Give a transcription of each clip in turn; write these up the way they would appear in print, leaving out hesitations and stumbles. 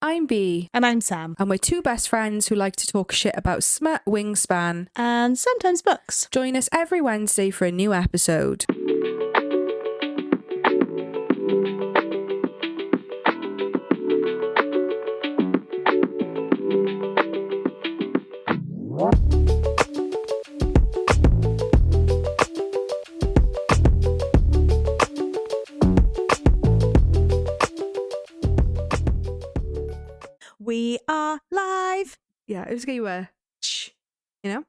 I'm Bea. And I'm Sam. And we're two best friends who like to talk shit about smut, wingspan, And sometimes books. Join us every Wednesday for a new episode. We are live. Yeah, it was going to a you know?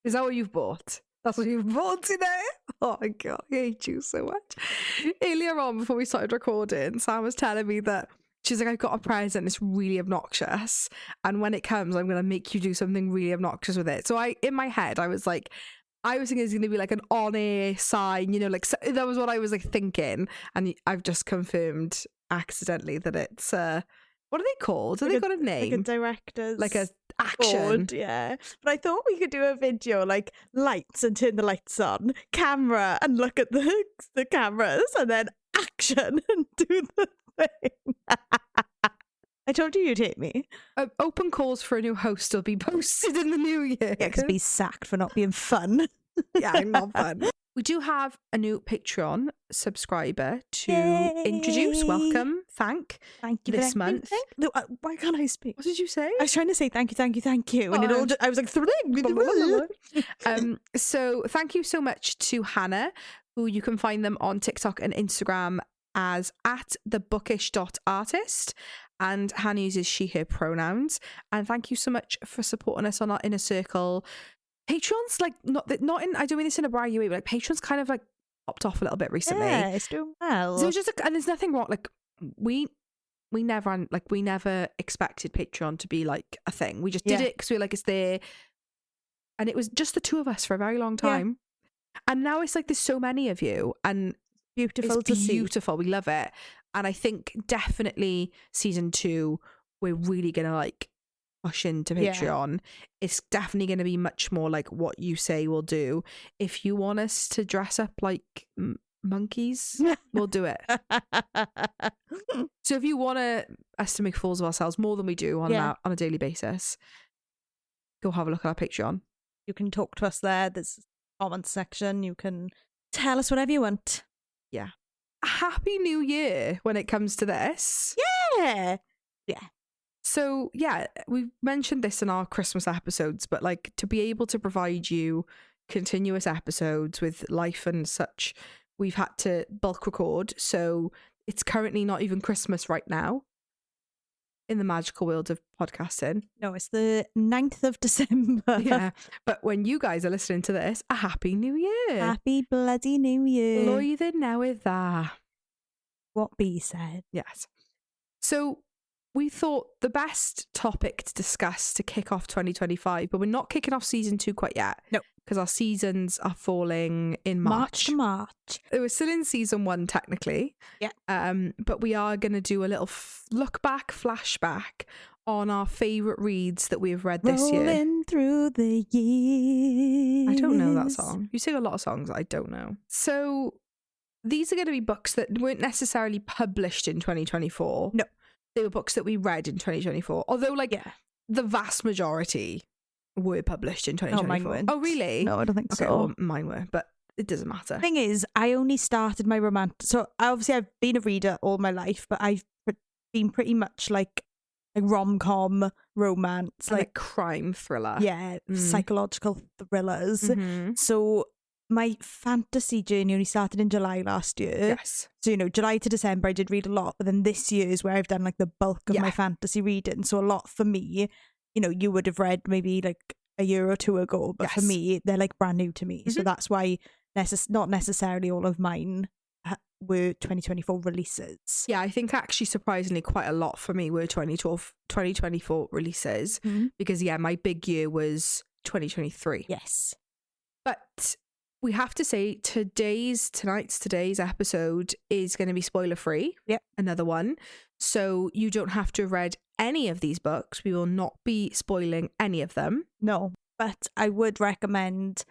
Is that what you've bought? That's what you've bought today? Oh my God, I hate you so much. Earlier on, before we started recording, Sam was telling me that she's like, I've got a present, it's really obnoxious. And when it comes, I'm going to make you do something really obnoxious with it. So in my head, I was thinking it's going to be like an on-air sign, you know, like, so that was what I was like thinking. And I've just confirmed accidentally that it's, what are they called? Have they got a name? Like a director's. Like a action. Board, yeah. But I thought we could do a video like lights and turn the lights on, camera and look at the cameras, and then action and do the thing. I told you you'd hate me. Open calls for a new host will be posted in the new year. Yeah, because be sacked for not being fun. Yeah, I'm not fun. We do have a new Patreon subscriber to introduce. Welcome. Thank you for this month. No, why can't I speak? What did you say? I was trying to say thank you. And I was like, so thank you so much to Hannah, who you can find them on TikTok and Instagram as @thebookish.artist. And Hannah uses she, her pronouns. And thank you so much for supporting us on our inner circle. Patreon's like not in. I don't mean this in a braggy way, but like Patreon's kind of like popped off a little bit recently. Yeah, it's doing well. So it's just and there's nothing wrong. Like we never expected Patreon to be like a thing. We just did it because we were like, it's there, and it was just the two of us for a very long time. Yeah. And now it's like there's so many of you, and beautiful to see. Beautiful. We love it, and I think definitely season 2 we're really gonna like push into Patreon. Yeah. It's definitely going to be much more like what you say we'll do. If you want us to dress up like monkeys, we'll do it. So if you want us to make fools of ourselves more than we do on a daily basis, go have a look at our Patreon. You can talk to us there. There's a comment section. You can tell us whatever you want. Yeah. Happy New Year when it comes to this. Yeah. So, yeah, we've mentioned this in our Christmas episodes, but like to be able to provide you continuous episodes with life and such, we've had to bulk record. So it's currently not even Christmas right now in the magical world of podcasting. No, it's the 9th of December. Yeah, but when you guys are listening to this, a happy New Year. Happy bloody New Year. Blwyddyn newydd dda. What Bea said. Yes. So we thought the best topic to discuss to kick off 2025, but we're not kicking off season 2 quite yet. No. Because our seasons are falling in March. To March. We're still in season 1 technically. Yeah. But we are going to do a little flashback on our favourite reads that we have read this year. Rolling through the years. I don't know that song. You sing a lot of songs I don't know. So these are going to be books that weren't necessarily published in 2024. No. They were books that we read in 2024. Although, the vast majority were published in 2024. Oh, mine weren't. Oh, really? No, I don't think so. Well, mine were, but it doesn't matter. The thing is, I only started my romantic... So, obviously, I've been a reader all my life, but I've been pretty much like a rom-com, romance. Like crime thriller. Yeah, psychological thrillers. Mm-hmm. So my fantasy journey only started in July last year. Yes. So, July to December, I did read a lot. But then this year is where I've done like the bulk of my fantasy reading. So a lot for me, you would have read maybe like a year or two ago. But for me, they're like brand new to me. Mm-hmm. So that's why not necessarily all of mine were 2024 releases. Yeah, I think actually surprisingly quite a lot for me were 2024 releases. Mm-hmm. Because, my big year was 2023. Yes. But we have to say today's episode is going to be spoiler free. Yep. Another one. So you don't have to have read any of these books. We will not be spoiling any of them. No, but I would recommend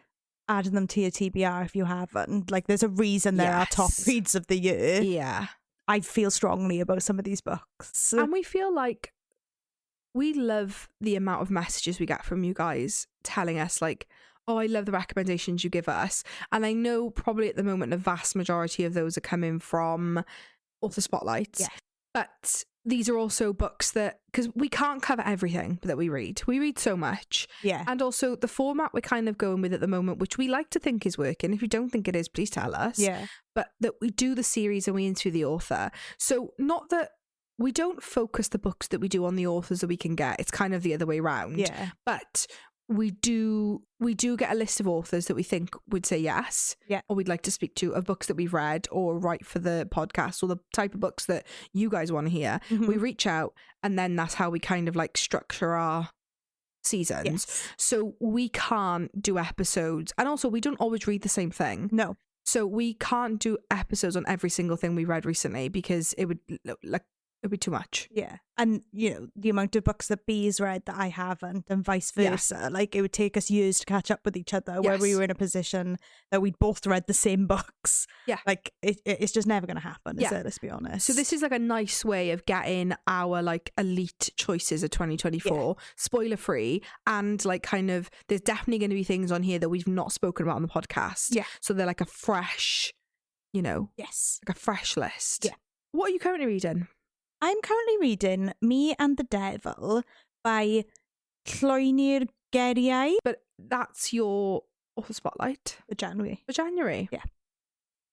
adding them to your TBR if you haven't. Like, there's a reason they're our top reads of the year. Yeah. I feel strongly about some of these books. And we feel like we love the amount of messages we get from you guys telling us like, oh, I love the recommendations you give us. And I know probably at the moment the vast majority of those are coming from author spotlights. Yeah. But these are also books that, because we can't cover everything that we read. We read so much. Yeah. And also the format we're kind of going with at the moment, which we like to think is working. If you don't think it is, please tell us. Yeah. But that we do the series and we interview the author. So not that we don't focus the books that we do on the authors that we can get. It's kind of the other way around. Yeah. But we do get a list of authors that we think would say yes, or we'd like to speak to, of books that we've read or write for the podcast, or the type of books that you guys want to hear. We reach out, and then that's how we kind of like structure our seasons. Yes. So we can't do episodes, and also we don't always read the same thing. No. So we can't do episodes on every single thing we read recently, because it would it'd be too much. Yeah. And, you know, the amount of books that B's read that I haven't, and vice versa. Yeah. Like, it would take us years to catch up with each other, where we were in a position that we'd both read the same books. Yeah. Like, it's just never going to happen, is it? Let's be honest. So this is like a nice way of getting our like elite choices of 2024, spoiler free, and like kind of, there's definitely going to be things on here that we've not spoken about on the podcast. Yeah. So they're like a fresh, you know. Yes. Like a fresh list. Yeah. What are you currently reading? I'm currently reading Me and the Devil by Slinger. But that's your author spotlight For January. for January. Yeah.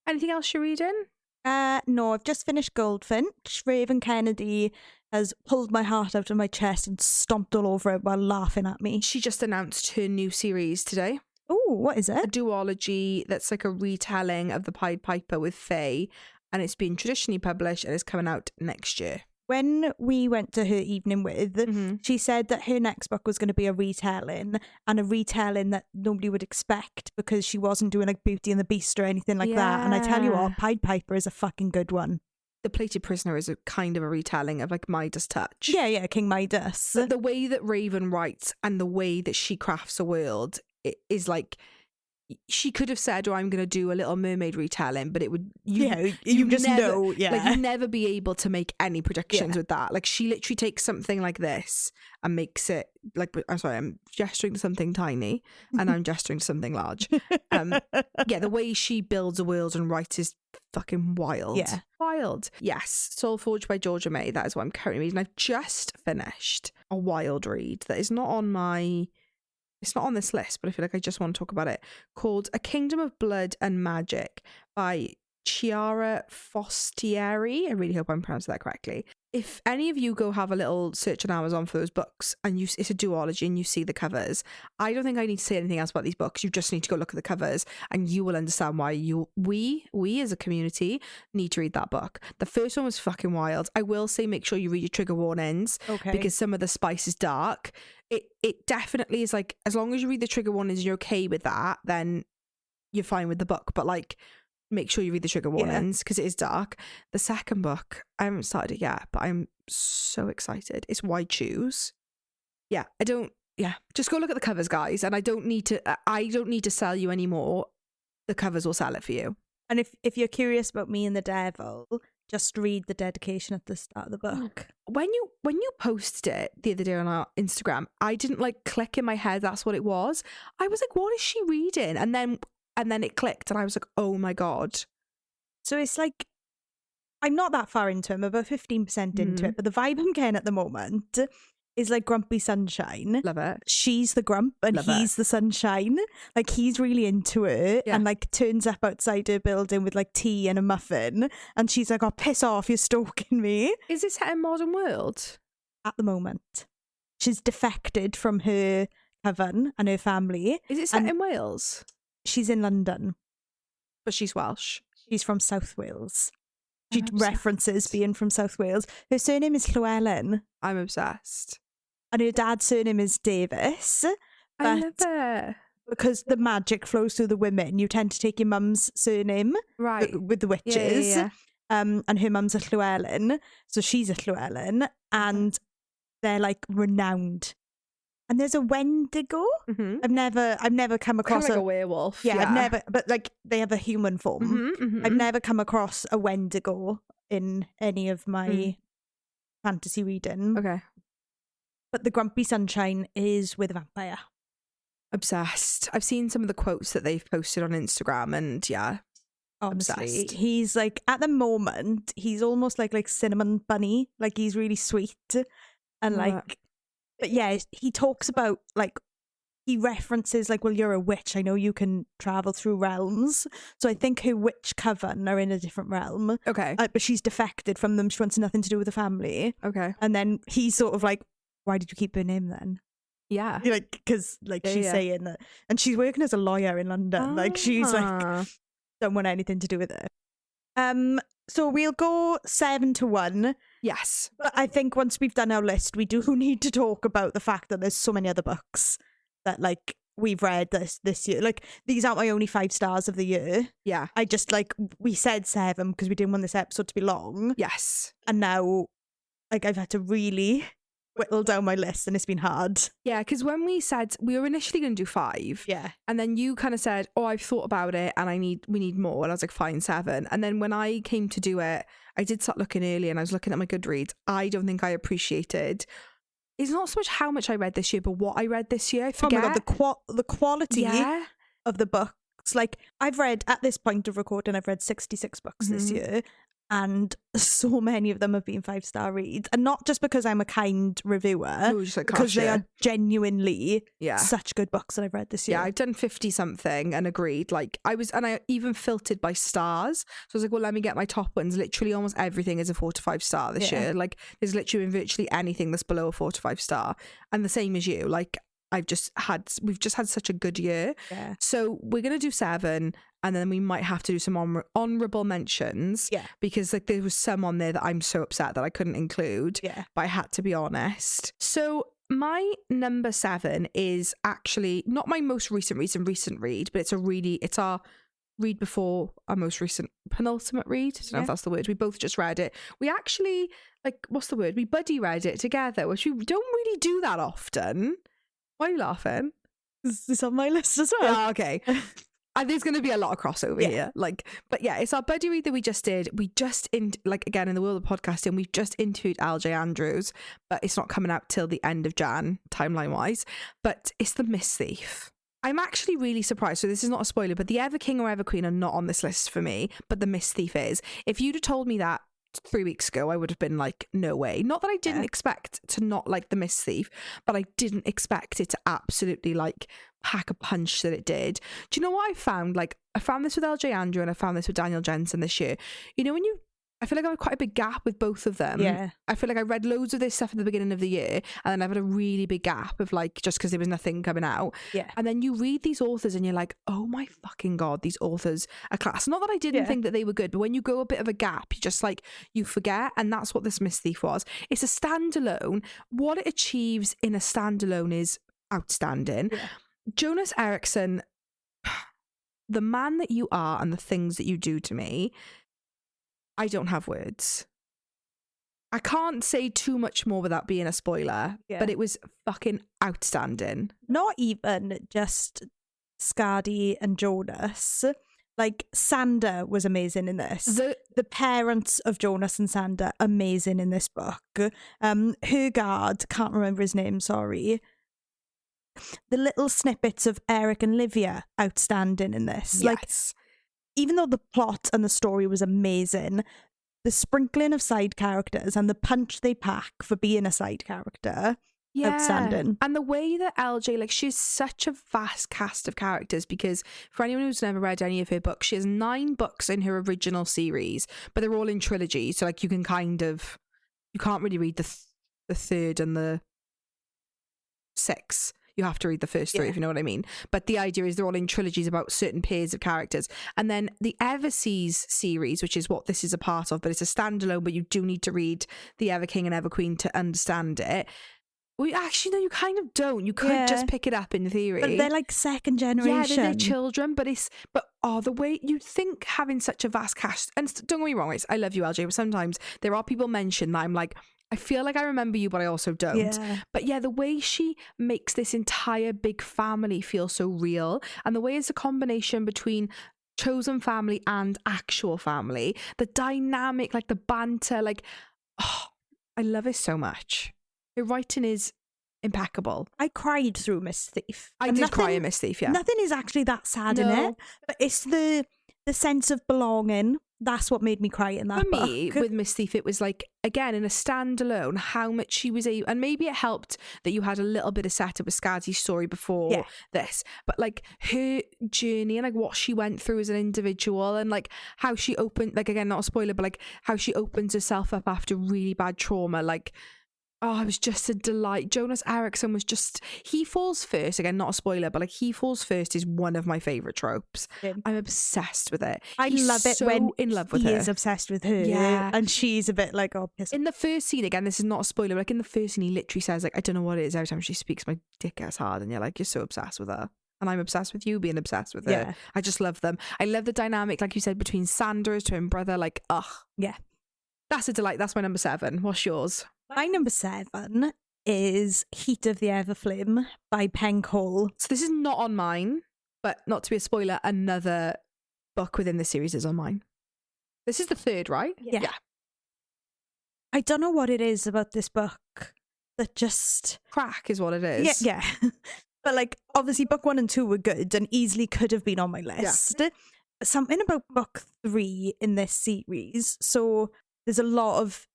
Anything else you're reading? No, I've just finished Goldfinch. Raven Kennedy has pulled my heart out of my chest and stomped all over it while laughing at me. She just announced her new series today. Oh, what is A it? duology that's like a retelling of The Pied Piper with Faye, and it's been traditionally published and it's coming out next year. When we went to her evening with, Mm-hmm. she said that her next book was going to be a retelling, and a retelling that nobody would expect, because she wasn't doing like Beauty and the Beast or anything like that. And I tell you what, Pied Piper is a fucking good one. The Plated Prisoner is a kind of a retelling of like Midas Touch. Yeah, King Midas. But the way that Raven writes and the way that she crafts a world, it is like, she could have said, "Oh, I'm going to do a Little Mermaid retelling," but it would you just never, know, like you'd never be able to make any predictions with that. Like, she literally takes something like this and makes it like, I'm sorry, I'm gesturing to something tiny and I'm gesturing to something large. Yeah, the way she builds a world and writes is fucking wild. Yeah, wild. Yes, Soul Forge by Georgia May. That is what I'm currently reading. I've just finished a wild read that is not on my. It's not on this list, but I feel like I just want to talk about it, called A Kingdom of Blood and Magic by Chiara Fostieri. I really hope I'm pronouncing that correctly. If any of you go have a little search on Amazon for those books, and it's a duology and you see the covers, I don't think I need to say anything else about these books. You just need to go look at the covers and you will understand why we as a community need to read that book. The first one was fucking wild. I will say, make sure you read your trigger warnings, okay, because some of the spice is dark. It definitely is like, as long as you read the trigger warnings and you're okay with that, then you're fine with the book. But like, make sure you read the trigger warnings, because it is dark. The second book, I haven't started it yet, but I'm so excited. It's Why Choose. Just go look at the covers, guys. And I don't need to sell you anymore. The covers will sell it for you. And if you're curious about Me and the Devil, just read the dedication at the start of the book. When you posted it the other day on our Instagram, I didn't like click in my head that's what it was. I was like, what is she reading? And then it clicked and I was like, oh my God. So it's like, I'm not that far into it. I'm about 15% into it, but the vibe I'm getting at the moment is like Grumpy Sunshine. Love it. She's the grump and he's the sunshine. Like, he's really into it and like turns up outside her building with like tea and a muffin, and she's like, "Oh, piss off, you're stalking me." Is this set in modern world? At the moment, she's defected from her coven and her family. Is it set in Wales? She's in London, but she's Welsh. She's from South Wales. She references being from South Wales. Her surname is Llewellyn. I'm obsessed. And her dad's surname is Davis. I love it. Because the magic flows through the women, you tend to take your mum's surname, right, with the witches. Yeah. And her mum's a Llewellyn, so she's a Llewellyn, and they're like renowned. And there's a Wendigo. Mm-hmm. I've never come across kind of like a werewolf. Yeah, I've never, but like they have a human form. I've never come across a Wendigo in any of my fantasy reading. Okay. But the Grumpy Sunshine is with a vampire. Obsessed. I've seen some of the quotes that they've posted on Instagram, and yeah, honestly, obsessed. He's like, at the moment, he's almost like Cinnamon Bunny. Like, he's really sweet. And like, but yeah, he talks about like, he references like, well, you're a witch. I know you can travel through realms. So I think her witch coven are in a different realm. Okay. But she's defected from them. She wants nothing to do with the family. Okay. And then he's sort of like, why did you keep her name then? Yeah. Like, because like she's saying that, and she's working as a lawyer in London. Like, she's like, don't want anything to do with it. So we'll go 7-1. Yes. But I think once we've done our list, we do need to talk about the fact that there's so many other books that like we've read this year. Like, these aren't my only 5 stars of the year. Yeah. I just like, we said 7 because we didn't want this episode to be long. Yes. And now like I've had to really whittle down my list, and it's been hard. Yeah, because when we said we were initially going to do 5, and then you kind of said, "Oh, I've thought about it, and we need more," and I was like, "Fine, 7." And then when I came to do it, I did start looking early, and I was looking at my Goodreads. I don't think I appreciated. It's not so much how much I read this year, but what I read this year. I forget. Oh my god, the quality of the books. Like, I've read, at this point of recording, I've read 66 books this year. And so many of them have been 5-star reads, and not just because I'm a kind reviewer, because they are genuinely such good books that I've read this year. Yeah, I've done 50 something and agreed. Like, I even filtered by stars. So I was like, well, let me get my top ones. Literally almost everything is a 4 to 5 star this year. Like, there's literally been virtually anything that's below a 4 to 5 star. And the same as you. Like, we've just had such a good year. Yeah. So we're gonna do 7, and then we might have to do some honorable mentions. Yeah. Because like there was some on there that I'm so upset that I couldn't include. Yeah. But I had to be honest. So my number 7 is actually not my most recent read, but it's our read before our most recent penultimate read. I don't know if that's the word. We both just read it. We actually, like, what's the word? We buddy read it together, which we don't really do that often. Why are you laughing? It's on my list as well. Yeah, okay. And there's going to be a lot of crossover here. Like, but yeah, it's our buddy read that we just did. We just, again, in the world of podcasting, we've just interviewed LJ Andrews, but it's not coming out till the end of Jan, timeline-wise. But it's The Mist Thief. I'm actually really surprised. So this is not a spoiler, but the Ever King or Ever Queen are not on this list for me, but The Mist Thief is. If you'd have told me that 3 weeks ago, I would have been like, no way. Not that I didn't expect to not like The Mist Thief, but I didn't expect it to absolutely like pack a punch that it did. Do you know what I found? Like, I found this with LJ Andrew and I found this with Daniel Jensen this year. You know, I feel like I had quite a big gap with both of them. Yeah. I feel like I read loads of this stuff at the beginning of the year, and then I've had a really big gap of like, just because there was nothing coming out. Yeah. And then you read these authors and you're like, oh my fucking God, these authors are class. Not that I didn't think that they were good, but when you go a bit of a gap, you just like, you forget. And that's what this Mist Thief was. It's a standalone. What it achieves in a standalone is outstanding. Yeah. Jonas Eriksson, the man that you are and the things that you do to me, I don't have words. I can't say too much more without being a spoiler, but it was fucking outstanding. Not even just Skadi and Jonas. Like, Sander was amazing in this. The parents of Jonas and Sander, amazing in this book. Hergard, can't remember his name, sorry. The little snippets of Eric and Livia, outstanding in this. Yes. Like, even though the plot and the story was amazing, the sprinkling of side characters and the punch they pack for being a side character, outstanding. And the way that LJ, like, she's such a vast cast of characters, because for anyone who's never read any of her books, she has 9 books in her original series, but they're all in trilogy. So like you can't really read the third and the 6th. You have to read the first 3, if you know what I mean. But the idea is they're all in trilogies about certain pairs of characters. And then the Everseas series, which is what this is a part of, but it's a standalone, but you do need to read the Ever King and Ever Queen to understand it. Well, actually, no, you kind of don't. You could just pick it up in theory. But they're like second generation. Yeah, they're children, but the way you think, having such a vast cast, and don't get me wrong, I love you, LJ, but sometimes there are people mentioned that I'm like, I feel like I remember you, but I also don't. Yeah. But yeah, the way she makes this entire big family feel so real, and the way it's a combination between chosen family and actual family. The dynamic, like the banter, like, oh, I love it so much. Her writing is impeccable. I cried through Miss Thief. I did cry in Miss Thief, yeah. Nothing is actually that sad in it, but it's the sense of belonging. That's what made me cry in that book. For me, with Miss Thief, it was like, again, in a standalone, how much she was able, and maybe it helped that you had a little bit of setup with Skadi's story before this, but like her journey and like what she went through as an individual, and like how she opened, like, again, not a spoiler, but like how she opens herself up after really bad trauma, like, oh, it was just a delight. Jonas Eriksson was just, he falls first, again, not a spoiler, but like he falls first is one of my favourite tropes. I'm obsessed with it. I love it so when in love with he her. is obsessed with her, and she's a bit like, oh, piss. In the first scene, again, this is not a spoiler, but like in the first scene, he literally says, like, I don't know what it is, every time she speaks, my dick gets hard, and you're like, you're so obsessed with her. And I'm obsessed with you being obsessed with her. I just love them. I love the dynamic, like you said, between Sanders to her brother, like, ugh. Yeah. That's a delight. That's my number 7. What's yours? My number 7 is Heat of the Everflame by Penn Cole. So this is not on mine, but not to be a spoiler, another book within the series is on mine. This is the 3rd, right? Yeah. I don't know what it is about this book that just... Crack is what it is. Yeah. But like, obviously book 1 and 2 were good and easily could have been on my list. Yeah. Something about book 3 in this series. So there's a lot of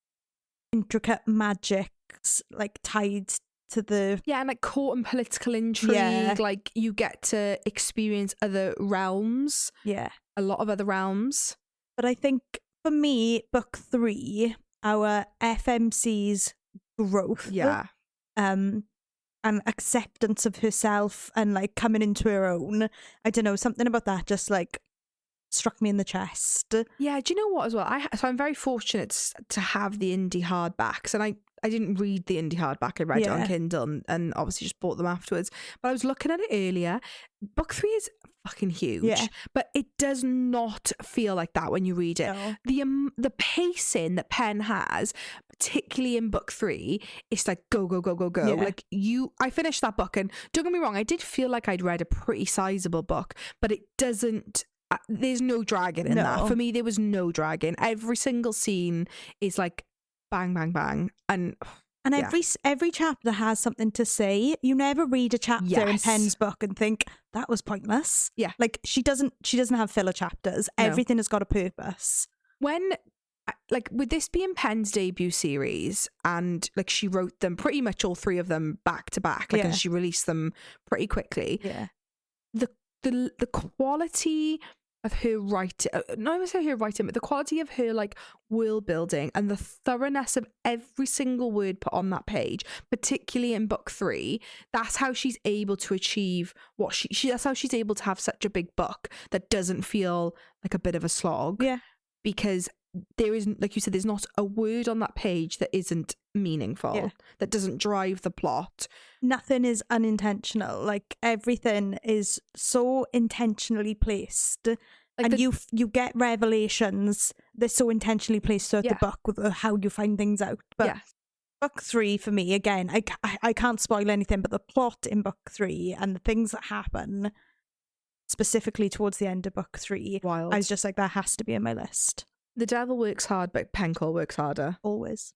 intricate magics like tied to the and like court and political intrigue, like you get to experience other realms, a lot of other realms. But I think for me, book 3, our FMC's growth, and acceptance of herself and like coming into her own, I don't know, something about that just like struck me in the chest. Yeah, do you know what as well? So I'm very fortunate to have the indie hardbacks, and I didn't read the indie hardback. I read it on Kindle and obviously just bought them afterwards. But I was looking at it earlier. Book 3 is fucking huge, but it does not feel like that when you read it. No. The pacing that Penn has, particularly in book 3, it's like go go go go go. Yeah. Like I finished that book, and don't get me wrong, I did feel like I'd read a pretty sizable book, but it doesn't. There's no dragging in that. For me, there was no dragging. Every single scene is like bang, bang, bang. And every chapter has something to say. You never read a chapter in Penn's book and think, that was pointless. Yeah. Like, she doesn't have filler chapters. No. Everything has got a purpose. When, like, with this being Penn's debut series, and like she wrote them, pretty much all 3 of them back to back, like, and she released them pretty quickly. Yeah. The quality of her writing, not even say her writing, but the quality of her like world building and the thoroughness of every single word put on that page, particularly in book 3, that's how she's able to achieve what she that's how she's able to have such a big book that doesn't feel like a bit of a slog. Yeah. Because there is, like you said, there's not a word on that page that isn't meaningful, that doesn't drive the plot. Nothing is unintentional. Like, everything is so intentionally placed. Like, and you get revelations they're so intentionally placed throughout the book with how you find things out. But book 3 for me, again, I can't spoil anything, but the plot in book 3 and the things that happen specifically towards the end of book 3, I was just like, that has to be in my list. The devil works hard, but Penn Cole works harder. Always.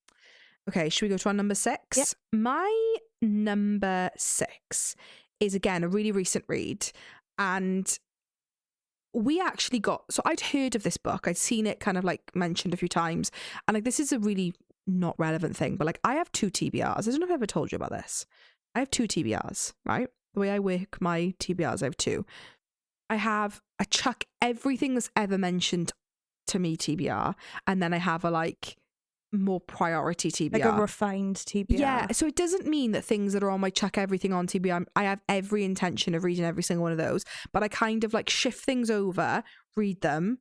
Okay, should we go to our number 6? Yep. My number 6 is, again, a really recent read. And we actually so I'd heard of this book. I'd seen it kind of like mentioned a few times. And like, this is a really not relevant thing, but like, I have 2 TBRs. I don't know if I ever told you about this. I have 2 TBRs, right? The way I work my TBRs, I have 2. I have a chuck everything that's ever mentioned to me TBR, and then I have a like more priority TBR, like a refined TBR. Yeah, so it doesn't mean that things that are on my chuck everything on TBR, I have every intention of reading every single one of those, but I kind of like shift things over, read them,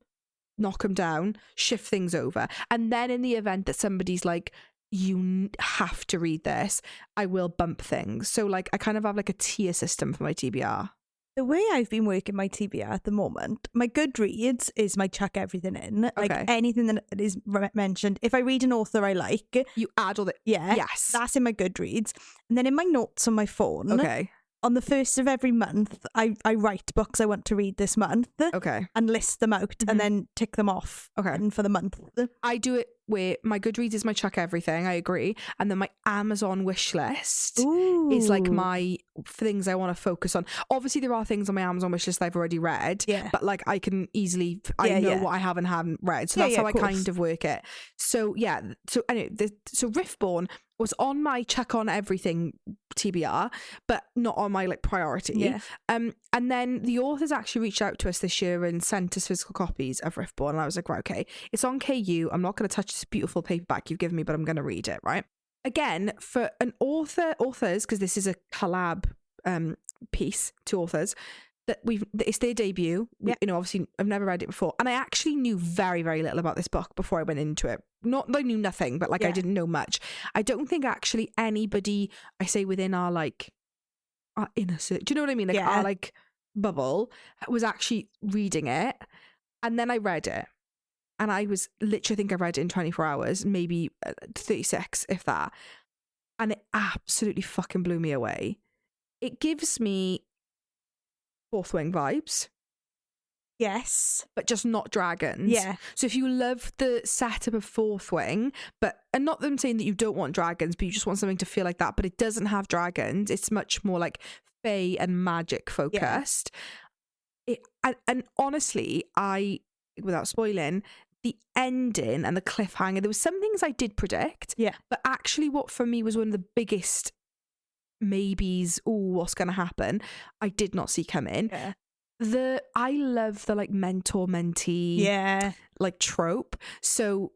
knock them down, shift things over, and then in the event that somebody's like, you have to read this, I will bump things. So like, I kind of have like a tier system for my TBR. The way I've been working my TBR at the moment, my Goodreads is my chuck everything in. Like, anything that is mentioned. If I read an author I like, you add all the... Yeah. Yes. That's in my Goodreads. And then in my notes on my phone, on the 1st of every month, I write books I want to read this month. Okay. And list them out and then tick them off. Okay. And for the month. I do it where my Goodreads is my chuck everything, I agree. And then my Amazon wish list is like my things I want to focus on. Obviously, there are things on my Amazon wish list I've already read. Yeah. But like I can easily, I know what I haven't read. So that's how I kind of work it. So yeah. So anyway, so Riftborn was on my chuck on everything TBR, but not on my like priority. Yeah. And then the authors actually reached out to us this year and sent us physical copies of Riftborn. And I was like, right, okay, it's on KU. I'm not going to touch this beautiful paperback you've given me, but I'm going to read it, right? Again, for an authors, because this is a collab piece to authors, that it's their debut. You know, obviously I've never read it before. And I actually knew very, very little about this book before I went into it. Not that I knew nothing, but like I didn't know much. I don't think actually anybody, I say within our like our inner circle, do you know what I mean? Like our like bubble was actually reading it. And then I read it. And I was literally, I think I read it in 24 hours, maybe 36, if that. And it absolutely fucking blew me away. It gives me Fourth Wing vibes. Yes. But just not dragons. Yeah. So if you love the setup of Fourth Wing, and not them saying that you don't want dragons, but you just want something to feel like that, but it doesn't have dragons. It's much more like fae and magic focused. Yeah. And honestly, without spoiling, the ending and the cliffhanger, there was some things I did predict. Yeah. But actually what for me was one of the biggest maybes, what's going to happen, I did not see coming. Yeah. I love the like mentor mentee like trope. So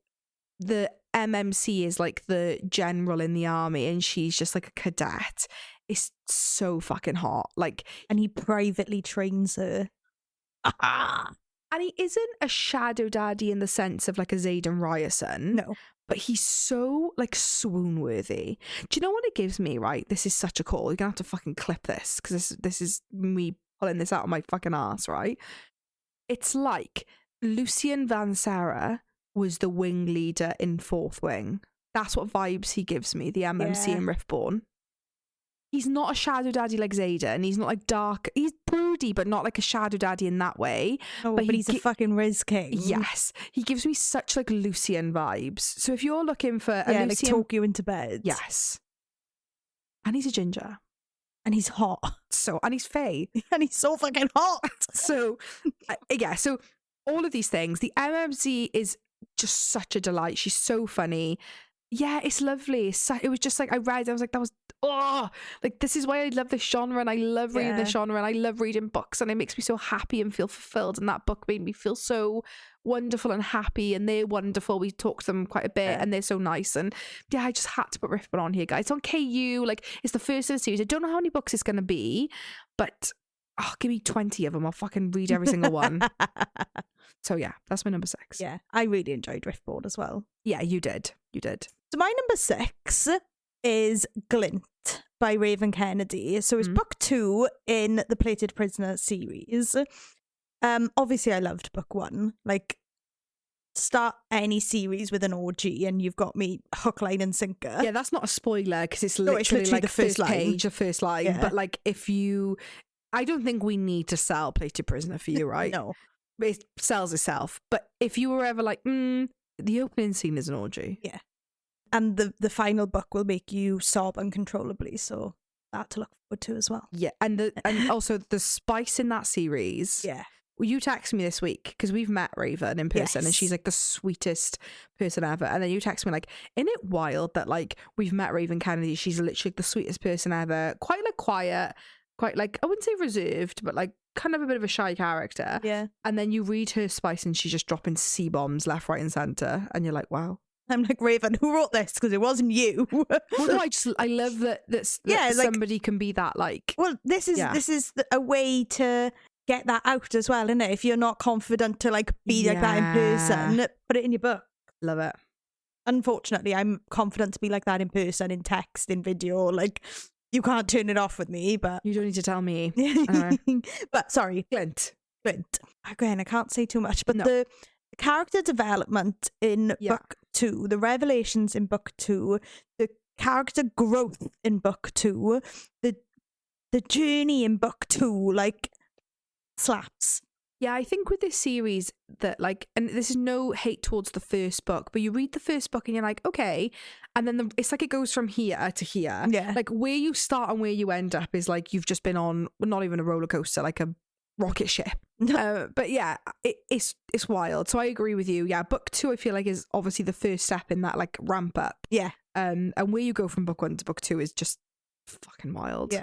the MMC is like the general in the army and she's just like a cadet. It's so fucking hot. Like, and he privately trains her. And he isn't a shadow daddy in the sense of like a Xaden Ryerson. No. But he's so like swoon worthy. Do you know what it gives me, right? This is such a call. You're going to have to fucking clip this because this is me pulling this out of my fucking ass, right? It's like Lucien Van Sarah was the wing leader in Fourth Wing. That's what vibes he gives me, the MMC in Riftborn. He's not a shadow daddy like Xaden. He's not like dark. He's broody, but not like a shadow daddy in that way. Oh, but he's a fucking Riz King. Yes. He gives me such like Lucien vibes. So if you're looking for a Lucien, like talk you into bed. Yes. And he's a ginger. And he's hot. And he's fae. And he's so fucking hot. So all of these things. The MMC is just such a delight. She's so funny. Yeah, it's lovely. It was just like I read, I was like, that was like this is why I love this genre and I love reading this genre and I love reading books and it makes me so happy and feel fulfilled, and that book made me feel so wonderful and happy, and they're wonderful. We talked to them quite a bit and they're so nice, and I just had to put Riftborn on here, guys. It's on KU, like it's the first of the series. I don't know how many books it's gonna be, but give me 20 of them. I'll fucking read every single one. So yeah, that's my number 6. Yeah, I really enjoyed Riftborn as well. Yeah, you did. So my number 6 is Glint by Raven Kennedy. So it's book 2 in the Plated Prisoner series. Obviously I loved book 1. Like, start any series with an OG and you've got me hook, line and sinker. Yeah, that's not a spoiler because it's literally like the first page, the first line. Yeah. But like I don't think we need to sell Plated Prisoner for you, right? No. It sells itself. But if you were ever like, the opening scene is an orgy. Yeah. And the final book will make you sob uncontrollably, so that to look forward to as well. Yeah, and also the spice in that series. Yeah. Well, you texted me this week because we've met Raven in person, and she's like the sweetest person ever. And then you text me like, isn't it wild that like we've met Raven Kennedy? She's literally the sweetest person ever. Quite like quiet, quite like, I wouldn't say reserved, but like kind of a bit of a shy character. Yeah. And then you read her spice and she's just dropping C-bombs left, right, and center, and you're like, wow. I'm like, Raven, who wrote this? Because it wasn't you. Well, no, I love that somebody can be that like. Well, this is a way to get that out as well, isn't it? If you're not confident to like be like that in person, put it in your book. Love it. Unfortunately, I'm confident to be like that in person, in text, in video. Like, you can't turn it off with me, but you don't need to tell me. But sorry, Glint. Again, I can't say too much, but the character development in book 2, the revelations in book 2, the character growth in book 2, the the journey in book 2 like slaps. Yeah, I think with this series that like, and this is no hate towards the first book, but you read the first book and you're like, okay, and then it's like it goes from here to here. Yeah. Like where you start and where you end up is like you've just been on, well, not even a roller coaster, like a rocket ship. But yeah, it's wild. So I agree with you. Yeah, book 2 I feel like is obviously the first step in that like ramp up. Yeah. And where you go from book 1 to book 2 is just fucking wild.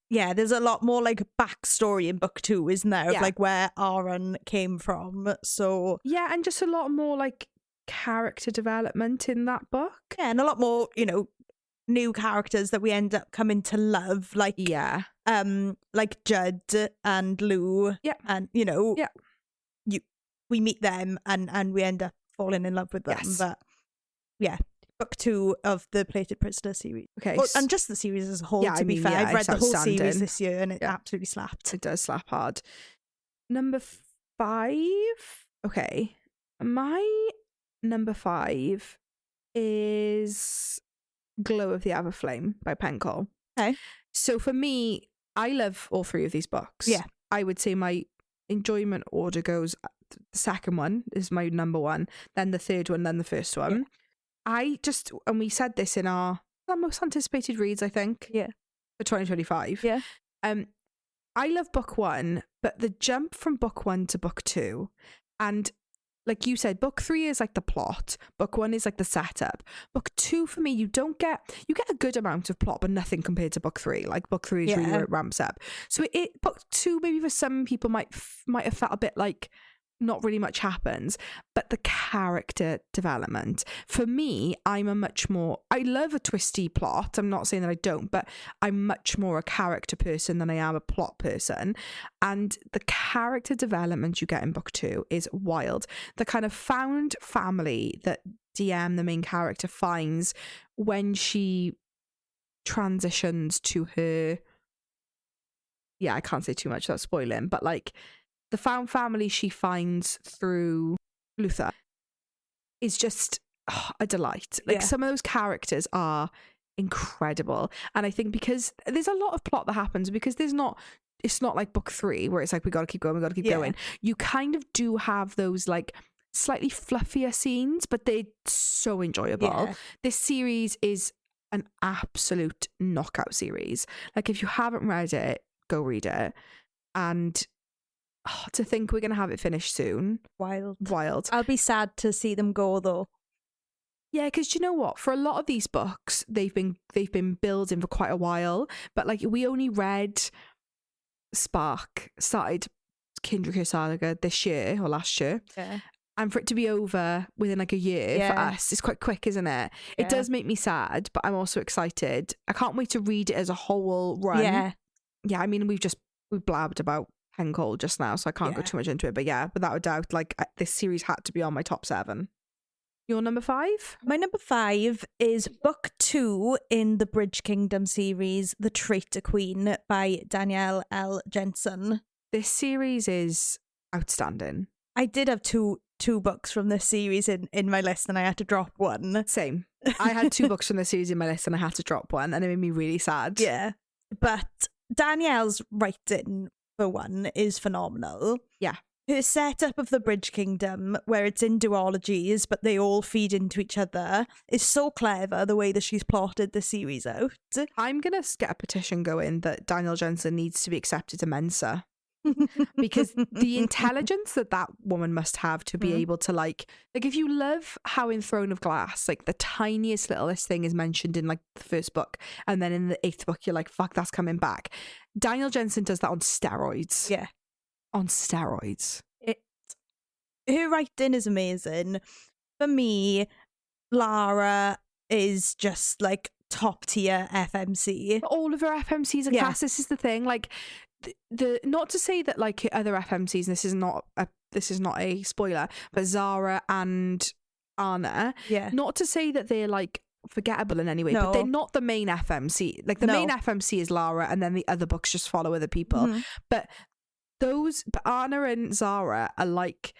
Yeah, there's a lot more like backstory in book 2, isn't there, of like where Aaron came from. So yeah, and just a lot more like character development in that book. Yeah, and a lot more, you know, new characters that we end up coming to love, like like Judd and Lou. And you know, we meet them and we end up falling in love with them. But yeah, book 2 of the Plated Prisoner series. Okay. Well, and just the series as a whole, to be fair. I've read the whole series this year and it absolutely slapped. It does slap hard. Number 5. Okay. My number 5 is Glow of the Everflame by Pencil. Okay. So for me, I love all 3 of these books. Yeah. I would say my enjoyment order goes, the second one is my number 1, then the third one, then the first one. And we said this in our most anticipated reads, I think. Yeah. For 2025. Yeah. I love book 1, but the jump from book 1 to book 2, and like you said, book 3 is like the plot. Book 1 is like the setup. Book 2 for me, you get a good amount of plot, but nothing compared to book 3. Like book 3 is really where it ramps up. So book 2 maybe for some people might have felt a bit like not really much happens, but the character development for me, I love a twisty plot. I'm not saying that I don't, but I'm much more a character person than I am a plot person, and the character development you get in book 2 is wild. The kind of found family that DM, the main character, finds when she transitions to her, I can't say too much without spoiling, but like the found family she finds through Luther is just a delight. Like some of those characters are incredible. And I think because there's a lot of plot that happens, because it's not like book 3 where it's like we got to keep going. You kind of do have those like slightly fluffier scenes, but they're so enjoyable. This series is an absolute knockout series. Like if you haven't read it, go read it. And to think we're going to have it finished soon. Wild. I'll be sad to see them go though. Yeah, because you know what? For a lot of these books, they've been building for quite a while. But like we only read started Kindred Saga this year or last year. Yeah. And for it to be over within like a year for us, it's quite quick, isn't it? It does make me sad, but I'm also excited. I can't wait to read it as a whole run. Yeah, I mean, we've blabbed about Hencold just now, so I can't go too much into it. But yeah, without a doubt, like this series had to be on my top 7. Your number 5? My number 5 is book 2 in the Bridge Kingdom series, The Traitor Queen by Danielle L. Jensen. This series is outstanding. I did have two books from this series in my list and I had to drop one. Same. I had 2 books from this series in my list and I had to drop one, and it made me really sad. Yeah. But Danielle's writing, for one, is phenomenal. Yeah. Her setup of the Bridge Kingdom, where it's in duologies, but they all feed into each other, is so clever, the way that she's plotted the series out. I'm going to get a petition going that Danielle Jensen needs to be accepted to Mensa. Because the intelligence that woman must have to be able to like if you love how in Throne of Glass, like the tiniest littlest thing is mentioned in like the first book, and then in the 8th book you're like, fuck, that's coming back. Danielle Jensen does that on steroids. Yeah. On steroids. Her writing is amazing. For me, Lara is just like top tier FMC. All of her FMCs are class. This is the thing. Like the not to say that like other FMCs, and this is not a spoiler, but Zara and Anna. Yeah. Not to say that they're like forgettable in any way, but they're not the main FMC. Like the main FMC is Lara, and then the other books just follow other people. But Anna and Zara are like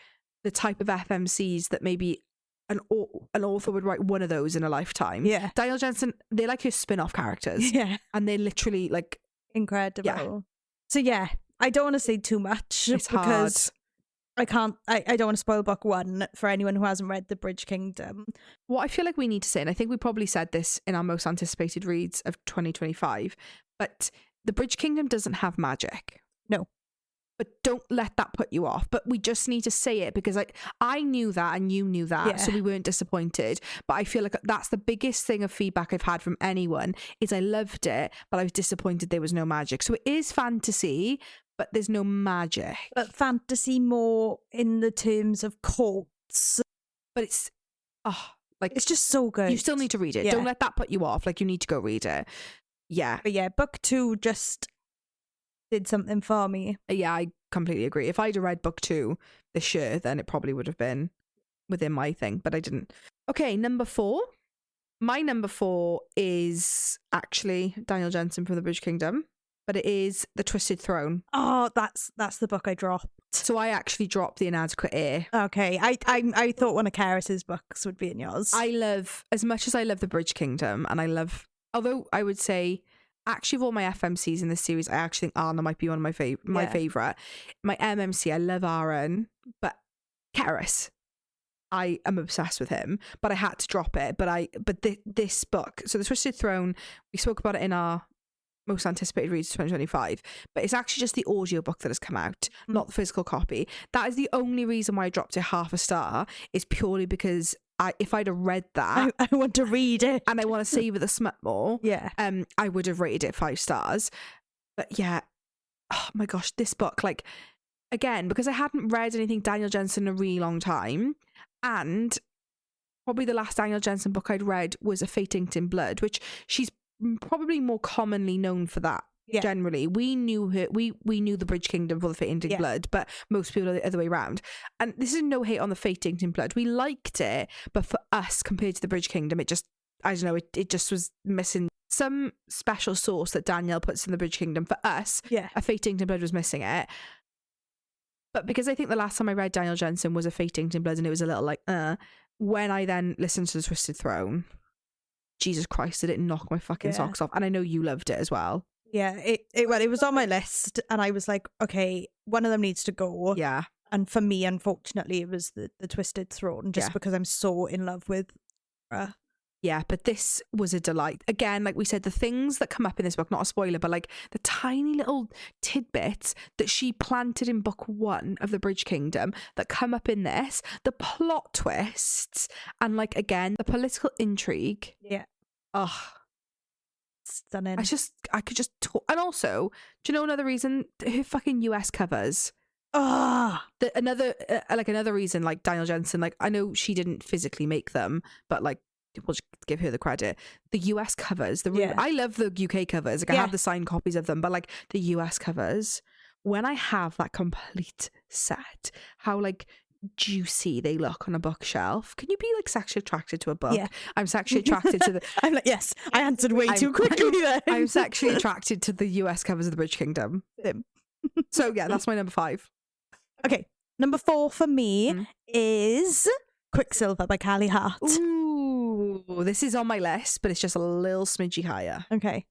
the type of FMCs that maybe an author would write one of those in a lifetime. Yeah. Danielle Jensen, they're like her spin-off characters. Yeah. And they're literally like incredible. Yeah. So yeah, I don't want to say too much It's because hard. I don't want to spoil book 1 for anyone who hasn't read The Bridge Kingdom. What I feel like we need to say, and I think we probably said this in our most anticipated reads of 2025, but The Bridge Kingdom doesn't have magic. No. But don't let that put you off. But we just need to say it because I knew that and you knew that, so we weren't disappointed. But I feel like that's the biggest thing of feedback I've had from anyone is I loved it, but I was disappointed there was no magic. So it is fantasy, but there's no magic. But fantasy more in the terms of courts. But it's, it's just so good. You still need to read it. Don't let that put you off. Like, you need to go read it. Yeah. But yeah, book 2 just did something for me. Yeah, I completely agree. If I'd have read book 2 this year, then it probably would have been within my thing, but I didn't. Okay, number 4. My number 4 is actually Daniel Jensen from The Bridge Kingdom, but it is The Twisted Throne. Oh, that's the book I dropped. So I actually dropped The Inadequate Heir. Okay, I thought one of Karis's books would be in yours. As much as I love The Bridge Kingdom, and although I would say, actually, of all my FMCs in this series, I actually think Arna might be one of my favourite. My MMC, I love Aaron, but Karis, I am obsessed with him. But I had to drop it. But this book, so The Twisted Throne, we spoke about it in our most anticipated reads of 2025, but it's actually just the audiobook that has come out, not the physical copy. That is the only reason why I dropped it half a star, is purely because if I'd have read that, I want to read it and I want to savor the smut more. Yeah. I would have rated it 5 stars. But yeah, oh my gosh, this book, like, again, because I hadn't read anything Daniel Jensen in a really long time, and probably the last Daniel Jensen book I'd read was A Fate Inked in Blood, which she's probably more commonly known for that. Yeah. Generally, we knew her. We knew The Bridge Kingdom for The Fate Inked in Blood, but most people are the other way around. And this is no hate on The Fate Inked in Blood. We liked it, but for us, compared to The Bridge Kingdom, it just, I don't know, it just was missing some special sauce that Danielle puts in The Bridge Kingdom. For us, A Fate Inked in Blood was missing it. But because I think the last time I read Daniel Jensen was A Fate Inked in Blood, and it was a little like, when I then listened to The Twisted Throne, Jesus Christ, did it knock my fucking socks off. And I know you loved it as well. Yeah, it was on my list, and I was like, okay, one of them needs to go. Yeah. And for me, unfortunately, it was the Twisted Throne, just because I'm so in love with her. Yeah, but this was a delight. Again, like we said, the things that come up in this book, not a spoiler, but like the tiny little tidbits that she planted in book 1 of The Bridge Kingdom that come up in this, the plot twists, and like, again, the political intrigue. Yeah. Oh, stunning. I could just talk. And also, do you know another reason? Her fucking US covers. Another reason, like Daniel Jensen, like, I know she didn't physically make them, but like, we'll just give her the credit. The US covers, I love the UK covers. Like, I have the signed copies of them, but like the US covers, when I have that complete set, how like juicy they look on a bookshelf. Can you be like sexually attracted to a book? Yeah. I'm sexually attracted to the I'm like, yes, I answered way too quickly there. I'm sexually attracted to the US covers of The Bridge Kingdom. So yeah, that's my number 5. Okay, number 4 for me is Quicksilver by Callie Hart. Ooh, this is on my list, but it's just a little smidgy higher. Okay.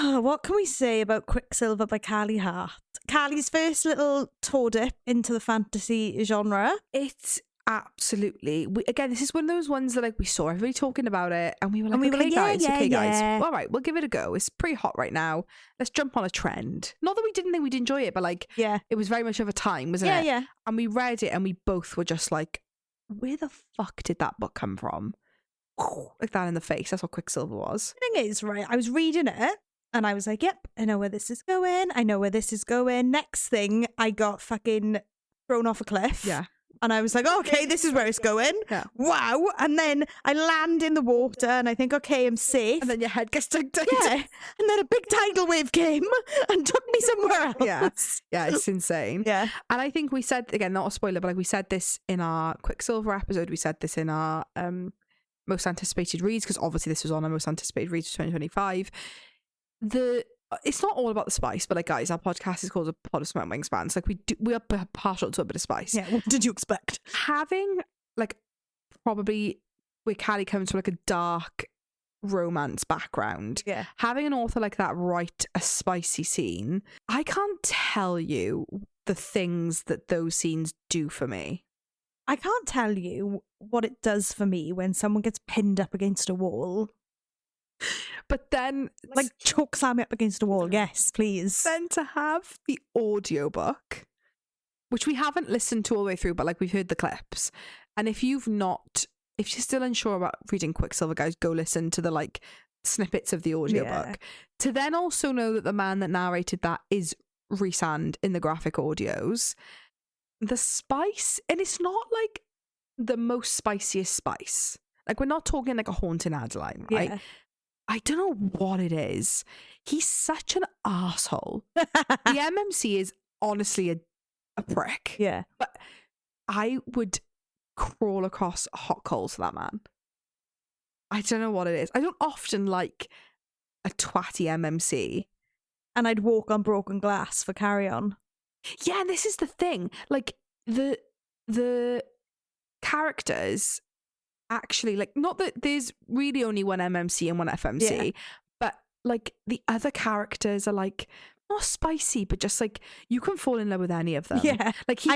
What can we say about Quicksilver by Callie Hart? Callie's first little toe dip into the fantasy genre. It's absolutely, again, this is one of those ones that like we saw everybody talking about it, and we were like, okay, guys, all right, we'll give it a go. It's pretty hot right now. Let's jump on a trend. Not that we didn't think we'd enjoy it, but like, it was very much of a time, wasn't it? Yeah. And we read it, and we both were just like, where the fuck did that book come from? Like that in the face. That's what Quicksilver was. The thing is, right, I was reading it, and I was like, yep, I know where this is going. Next thing, I got fucking thrown off a cliff. Yeah. And I was like, okay, this is where it's going. Yeah. Wow. And then I land in the water and I think, okay, I'm safe. And then your head gets tugged out. Yeah. And then a big tidal wave came and took me somewhere else. Yeah, it's insane. Yeah. And I think we said, again, not a spoiler, but like we said this in our Quicksilver episode. We said this in our most anticipated reads, because obviously this was on our most anticipated reads of 2025. It's not all about the spice, but like, guys, our podcast is called A Pod of Smoke Wingspans. Like, we are partial to a bit of spice. Yeah, what did you expect? Having like, probably where Callie comes from, like a dark romance background, Yeah. having an author like that write a spicy scene, I can't tell you the things that those scenes do for me. I can't tell you what it does for me when someone gets pinned up against a wall. But then, Like, choke slam me up against a wall. Yes, please. then to have the audiobook, which we haven't listened to all the way through, but like we've heard the clips. And if you're still unsure about reading Quicksilver, guys, go listen to the like snippets of the audiobook. Yeah. To then also know that the man that narrated that is Rhysand in the graphic audios. The spice, and it's not like the most spiciest spice. Like, we're not talking like a Haunting Adeline, right? Yeah. I don't know what it is. He's such an asshole. The MMC is honestly a prick. Yeah. But I would crawl across hot coals for that man. I don't know what it is. I don't often like a twatty MMC. And I'd walk on broken glass for Carry On. Yeah, and this is the thing. Like, the characters actually, like, not that there's really only one MMC and one FMC, but like the other characters are like not spicy, but just like you can fall in love with any of them. Yeah, like he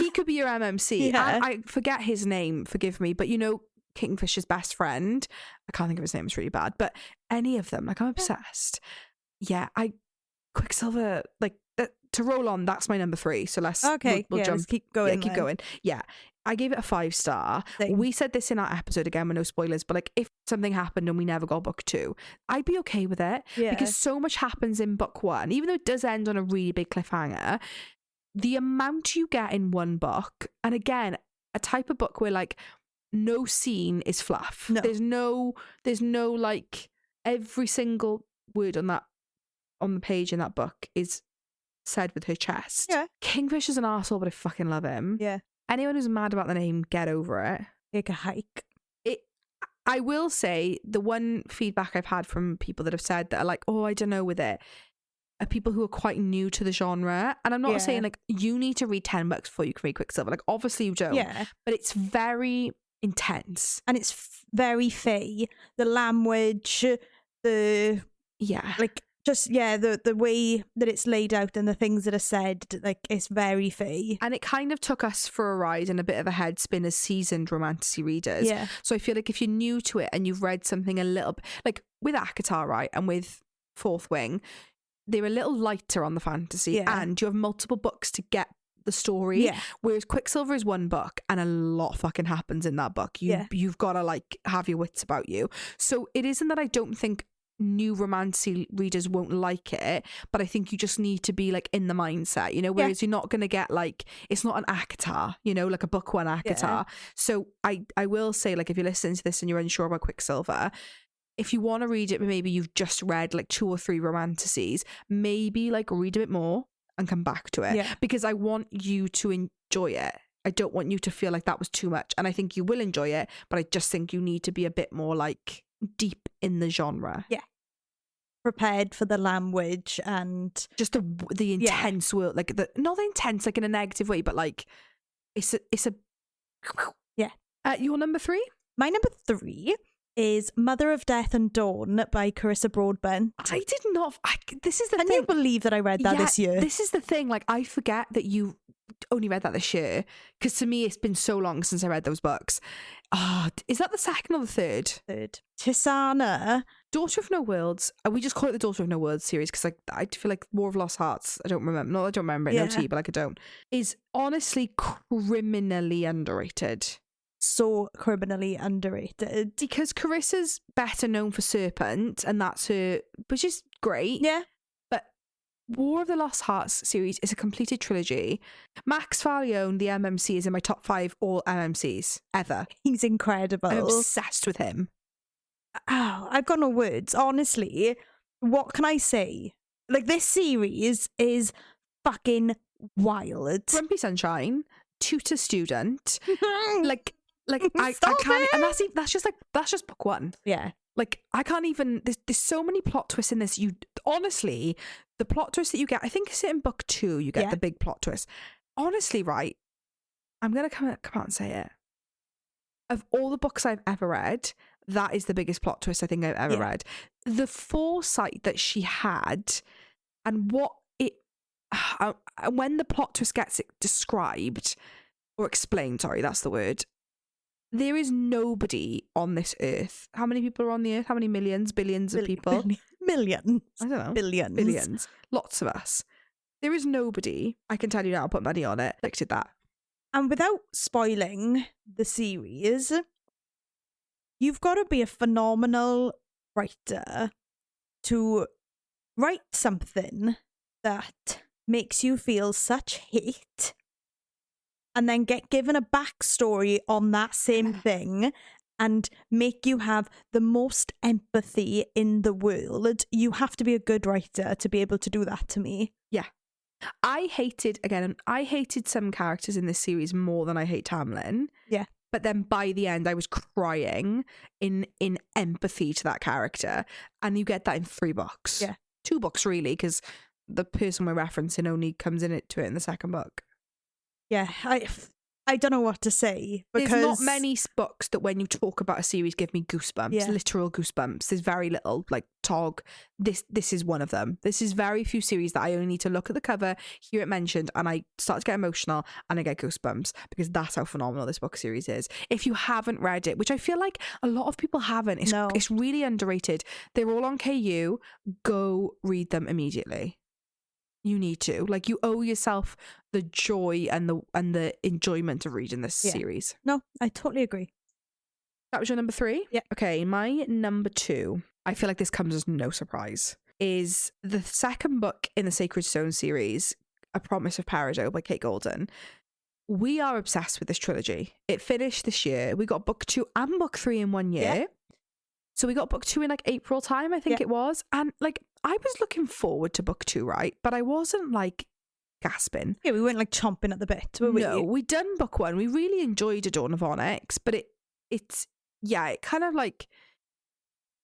could be your MMC. Yeah. I forget his name, forgive me, but you know Kingfisher's best friend. I can't think of his name. It's really bad, but any of them, like I'm obsessed. Yeah, Quicksilver, like to roll on. That's my number 3. So we'll jump. Let's keep going. Yeah, keep going. Yeah. I gave it a 5-star. Same. We said this in our episode again with no spoilers, but like if something happened and we never got book 2, I'd be okay with it because so much happens in book 1, even though it does end on a really big cliffhanger. The amount you get in one book, and again, a type of book where like no scene is fluff. No. There's no like every single word on the page in that book is said with her chest. Yeah. Kingfisher's an arsehole, but I fucking love him. Yeah. Anyone who's mad about the name, get over it. Take a hike. I will say the one feedback I've had from people that have said that are like, oh, I don't know with it, are people who are quite new to the genre. And I'm not saying like you need to read 10 books before you can read Quicksilver. Like obviously you don't. Yeah. But it's very intense. And it's very Fae. The language, the way that it's laid out and the things that are said, like it's very Fae. And it kind of took us for a ride and a bit of a head spin as seasoned romantasy readers. Yeah. So I feel like if you're new to it and you've read something a little bit, like with ACOTAR, right, and with Fourth Wing, they're a little lighter on the fantasy and you have multiple books to get the story. Yeah. Whereas Quicksilver is one book and a lot fucking happens in that book. You've got to like have your wits about you. So it isn't that I don't think new romancy readers won't like it, but I think you just need to be like in the mindset, you know, whereas you're not going to get like, it's not an ACOTAR, you know, like a book 1 ACOTAR. So I will say, like, if you're listening to this and you're unsure about Quicksilver, if you want to read it, but maybe you've just read like 2 or 3 romantasies, maybe like read a bit more and come back to it, because I want you to enjoy it. I don't want you to feel like that was too much, and I think you will enjoy it, but I just think you need to be a bit more like deep in the genre. Yeah. Prepared for the language and just the intense world, like not the intense like in a negative way, but like it's a your number 3? My number 3 is Mother of Death and Dawn by Carissa Broadbent. I did not. This is the thing. Can you believe that I read that this year? This is the thing. Like, I forget that you only read that this year, because to me it's been so long since I read those books. Is that the second or the third? Third. Tisana, Daughter of No Worlds. We just call it the Daughter of No Worlds series because like I feel like War of Lost Hearts. I don't remember. No, I don't remember it. No tea, but like I don't. Is honestly criminally underrated. So criminally underrated, because Carissa's better known for Serpent, and that's her, which is great. Yeah. But War of the Lost Hearts series is a completed trilogy. Max Fallione, the MMC, is in my top 5 all MMCs ever. He's incredible. I'm obsessed with him. Oh, I've got no words. Honestly, what can I say? Like, this series is fucking wild. Grumpy Sunshine, tutor student, like I Stop can't, it! and that's just book 1. Yeah. Like, I can't even, there's so many plot twists in this. Honestly, the plot twist that you get, I think it's in book 2, you get the big plot twist. Honestly, right, I'm going to come out and say it. Of all the books I've ever read, that is the biggest plot twist I think I've ever read. The foresight that she had, and what it when the plot twist gets described or explained, sorry, that's the word. There is nobody on this earth. How many people are on the earth? How many millions, billions of people? Millions. I don't know. Billions. Billions. Lots of us. There is nobody, I can tell you now, I'll put money on it, predicted that. And without spoiling the series, you've got to be a phenomenal writer to write something that makes you feel such hate and then get given a backstory on that same thing and make you have the most empathy in the world. You have to be a good writer to be able to do that to me. Yeah. I hated some characters in this series more than I hate Tamlin. Yeah. But then by the end, I was crying in empathy to that character. And you get that in 3 books. Yeah. 2 books, really, because the person we're referencing only comes to it in the 2nd book. Yeah, I don't know what to say, because there's not many books that when you talk about a series give me goosebumps, literal goosebumps. There's very little, like Tog. This is one of them. This is very few series that I only need to look at the cover, hear it mentioned, and I start to get emotional and I get goosebumps, because that's how phenomenal this book series is. If you haven't read it, which I feel like a lot of people haven't, it's really underrated. They're all on KU. Go read them immediately. You need to. Like, you owe yourself the joy and the enjoyment of reading this series. No, I totally agree. That was your number 3? Yeah. Okay, my number 2, I feel like this comes as no surprise, is the 2nd book in the Sacred Stone series, A Promise of Peridot by Kate Golden. We are obsessed with this trilogy. It finished this year. We got book 2 and book 3 in 1 year. Yeah. So we got book 2 in like April time, I think it was. And like, I was looking forward to book 2, right? But I wasn't like gasping. Yeah, we weren't like chomping at the bit, were we? No, we'd done book 1. We really enjoyed A Dawn of Onyx, but it kind of like,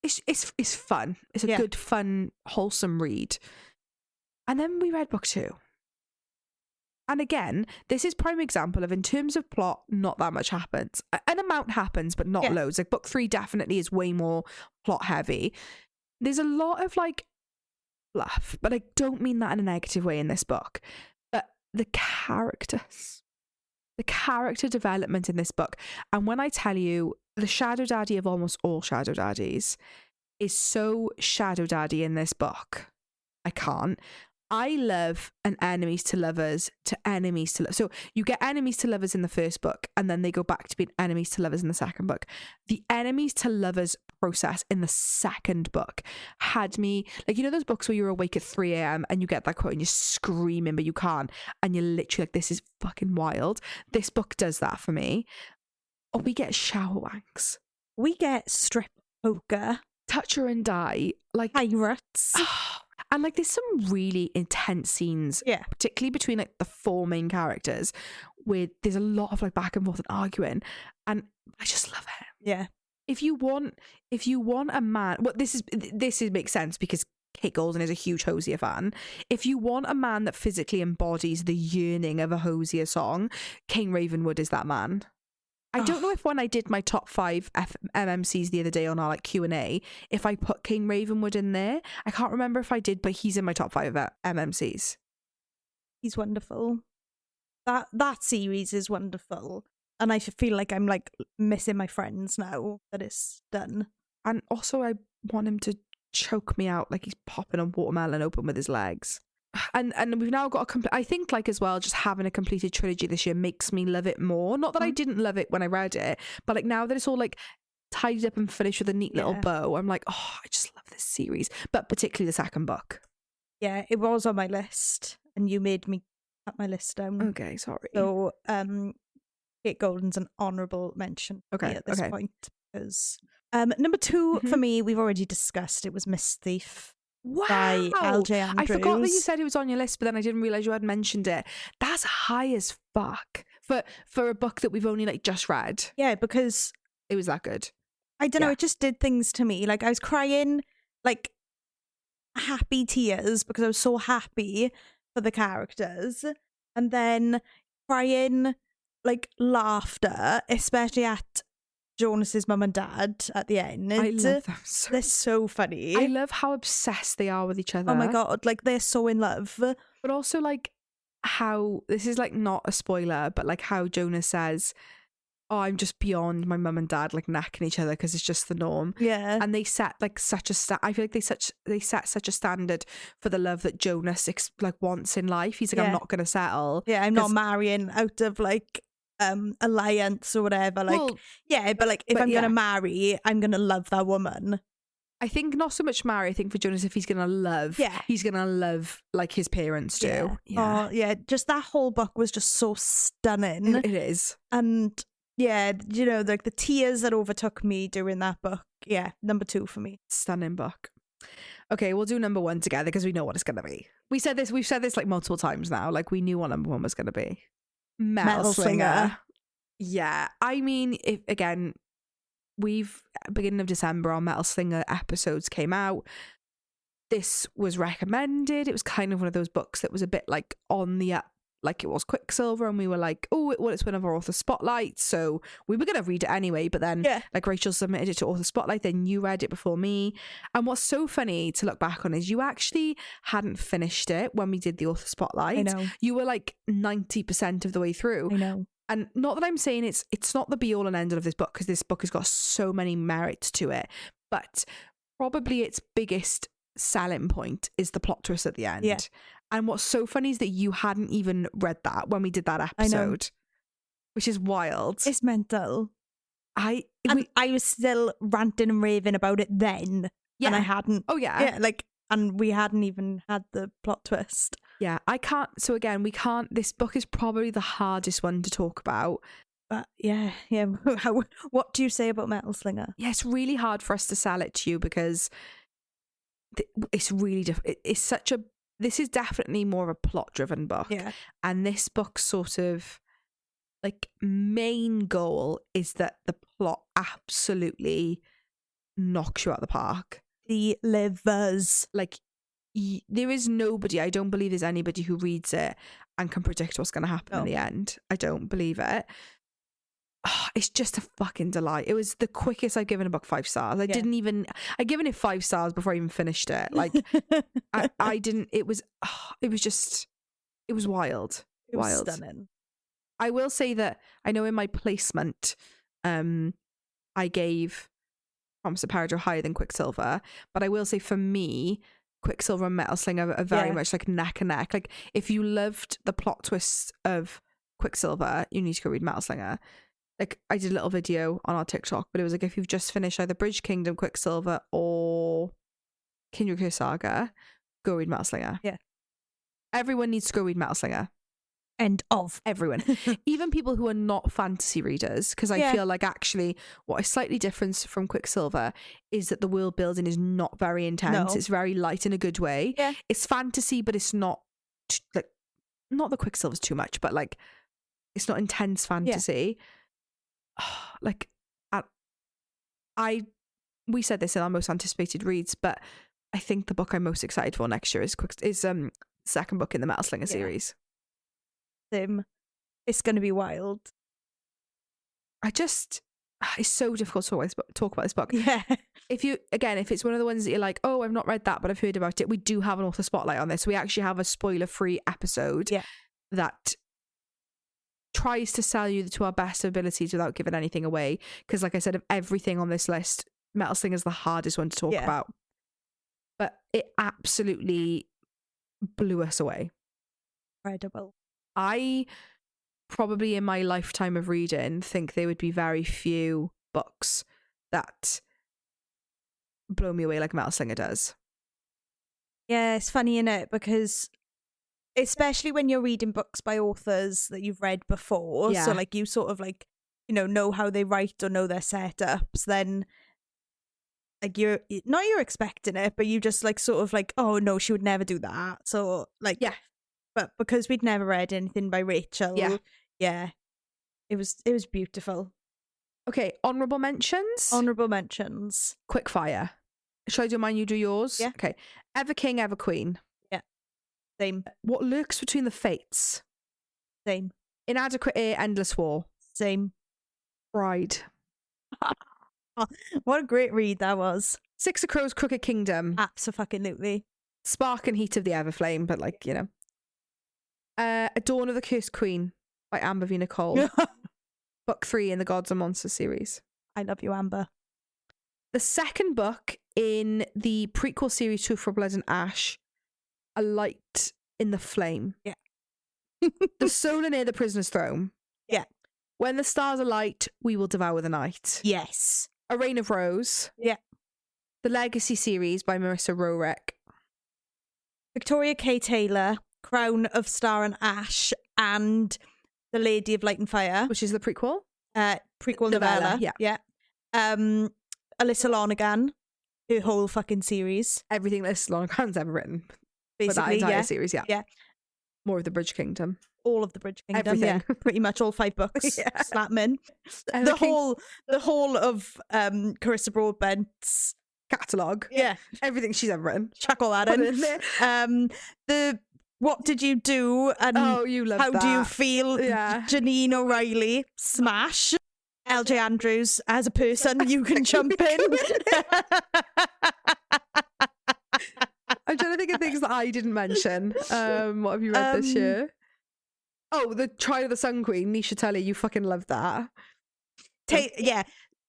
it's fun. It's a good, fun, wholesome read. And then we read book 2. And again, this is prime example of, in terms of plot, not that much happens. An amount happens, but not loads. Like book 3 definitely is way more plot heavy. There's a lot of like fluff, but I don't mean that in a negative way in this book. But the character development in this book, and when I tell you, the shadow daddy of almost all shadow daddies is so shadow daddy in this book. I love an enemies to lovers to enemies to lovers. So you get enemies to lovers in the 1st book, and then they go back to being enemies to lovers in the 2nd book. The enemies to lovers process in the 2nd book had me, like, you know those books where you're awake at 3 a.m. and you get that quote and you're screaming but you can't, and you're literally like, this is fucking wild. This book does that for me. Or we get shower wanks. We get strip poker. Touch her and die. Like pirates. And like, there's some really intense scenes, particularly between like the 4 main characters, where there's a lot of like back and forth and arguing, and I just love it. Yeah. If you want a man, well, this makes sense because Kate Golden is a huge Hosier fan. If you want a man that physically embodies the yearning of a Hosier song, King Ravenwood is that man. I don't know if when I did my top 5 MMCs the other day on our like Q&A, if I put King Ravenwood in there. I can't remember if I did, but he's in my top 5 MMCs. He's wonderful. That series is wonderful. And I feel like I'm like missing my friends now that it's done. And also I want him to choke me out like he's popping a watermelon open with his legs. And we've now got I think like as well, just having a completed trilogy this year makes me love it more. Not that I didn't love it when I read it, but like now that it's all like tidied up and finished with a neat little bow, I'm like, oh, I just love this series. But particularly the 2nd book. Yeah, it was on my list and you made me cut my list down. Okay, sorry. So Kate Golden's an honourable mention at this point. Because number 2 for me, we've already discussed, it was Miss Theif. Wow. By LJ Andrews. I forgot that you said it was on your list, but then I didn't realise you had mentioned it. That's high as fuck for a book that we've only like just read. Yeah, because it was that good. I don't know, it just did things to me. Like I was crying like happy tears because I was so happy for the characters, and then crying like laughter, especially at Jonas's mum and dad at the end. I love them They're so funny. I love how obsessed they are with each other. Oh my God, like they're so in love. But also like how, this is like not a spoiler, but like how Jonas says, oh, I'm just beyond my mum and dad like necking each other because it's just the norm. Yeah. And they set like such a I feel like they set such a standard for the love that Jonas like wants in life. He's like, I'm not gonna settle. Yeah, I'm not marrying out of like alliance or whatever. Like, well, but like if I'm gonna marry, I'm gonna love that woman. I think not so much marry. I think for Jonas, if he's gonna love, he's gonna love like his parents do. Yeah. Oh yeah, just that whole book was just so stunning. It is. And yeah, you know, like the tears that overtook me during that book. Yeah, number 2 for me. Stunning book. Okay, we'll do number 1 together because we know what it's gonna be. We've said this like multiple times now. Like we knew what number 1 was gonna be. Metal Slinger. Yeah, I mean, if again, beginning of December, our Metal Slinger episodes came out. This was recommended. It was kind of one of those books that was a bit like on the up, like it was Quicksilver, and we were like, oh, well, it's one of our author spotlights, so we were gonna read it anyway. But then, like Rachel submitted it to author spotlight, then you read it before me. And what's so funny to look back on is you actually hadn't finished it when we did the author spotlight. I know. You were like 90% of the way through. I know. And not that I'm saying it's not the be all and end all of this book, because this book has got so many merits to it, but probably its biggest selling point is the plot twist at the end. Yeah. And what's so funny is that you hadn't even read that when we did that episode, which is wild. It's mental. I was still ranting and raving about it then, and I hadn't. Oh yeah, like, and we hadn't even had the plot twist. Yeah, I can't. So again, we can't. This book is probably the hardest one to talk about. But yeah. What do you say about Metal Slinger? Yeah, it's really hard for us to sell it to you because it's really different. This is definitely more of a plot-driven book. Yeah, and this book's sort of like main goal is that the plot absolutely knocks you out of the park. Delivers. Like. There is nobody, I don't believe there's anybody who reads it and can predict what's going to happen in the end. I don't believe it. Oh, it's just a fucking delight. It was the quickest I've given a book 5 stars. I'd given it 5 stars before I even finished it. Like I didn't, it was wild. It was stunning. I will say that I know in my placement, I gave Promise of Paradise higher than Quicksilver, but I will say for me, Quicksilver and Metal Slinger are very much like neck and neck. Like if you loved the plot twists of Quicksilver, you need to go read Metal Slinger. Like I did a little video on our TikTok, but it was like if you've just finished either Bridge Kingdom, Quicksilver, or Kindred Saga, go read Metal Slinger. Yeah. Everyone needs to go read Metal Slinger. End of. Everyone. Even people who are not fantasy readers, because I feel like actually what is slightly different from Quicksilver is that the world building is not very intense. It's very light in a good way. Yeah. It's fantasy, but it's not like, not the Quicksilver's too much, but like it's not intense fantasy. Like we said this in our most anticipated reads, but I think the book I'm most excited for next year is second book in the Metal Slinger series. It's going to be wild. It's so difficult to talk about this book. Yeah. If it's one of the ones that you're like, oh, I've not read that, but I've heard about it, we do have an author spotlight on this. We actually have a spoiler-free episode that tries to sell you to our best abilities without giving anything away. Because like I said, of everything on this list, Metal Slinger is the hardest one to talk about. But it absolutely blew us away. Incredible. I probably in my lifetime of reading think there would be very few books that blow me away like Metal Slinger does. Yeah, it's funny, innit? Because especially when you're reading books by authors that you've read before, so like you sort of like, you know how they write or know their setups, then like you're expecting it, but you just like sort of like, oh no, she would never do that. So like but because we'd never read anything by Rachel, it was beautiful. Okay, honourable mentions. Quick fire. Shall I do mine, you do yours? Yeah. Okay. Ever King, Ever Queen. Yeah. Same. What Lurks Between the Fates. Same. Inadequate Air, Endless War. Same. Bride. What a great read that was. Six of Crows, Crooked Kingdom. Absolutely. Spark and Heat of the Everflame, but like, you know. A Dawn of the Cursed Queen by Amber V. Nicole. Book 3 in the Gods and Monsters series. I love you, Amber. The second book in the prequel series to For Blood and Ash, A Light in the Flame. Yeah. The Soul Near the Prisoner's Throne. Yeah. When the Stars Are Light, We Will Devour the Night. Yes. A Reign of Rose. Yeah. The Legacy series by Marissa Rorek. Victoria K. Taylor, Crown of Star and Ash, and The Lady of Light and Fire. Which is the prequel? Prequel novella. Yeah. Alyssa Lonergan, her whole fucking series. Everything that Lonergan's ever written. Basically, that entire series, yeah. Yeah. More of the Bridge Kingdom. All of the Bridge Kingdom. Everything. Yeah. Pretty much all 5 books. Yeah. Slap 'em in. The whole of Carissa Broadbent's catalogue. Yeah. Everything she's ever written. Chuck all that in there. The What Did You Do? And you love How that. Do You Feel? Yeah. Janine O'Reilly. Smash. LJ Andrews, as a person, you can jump in. I'm trying to think of things that I didn't mention. What have you read this year? Oh, the Trial of the Sun Queen, Nisha Tully. You fucking love that. Yeah.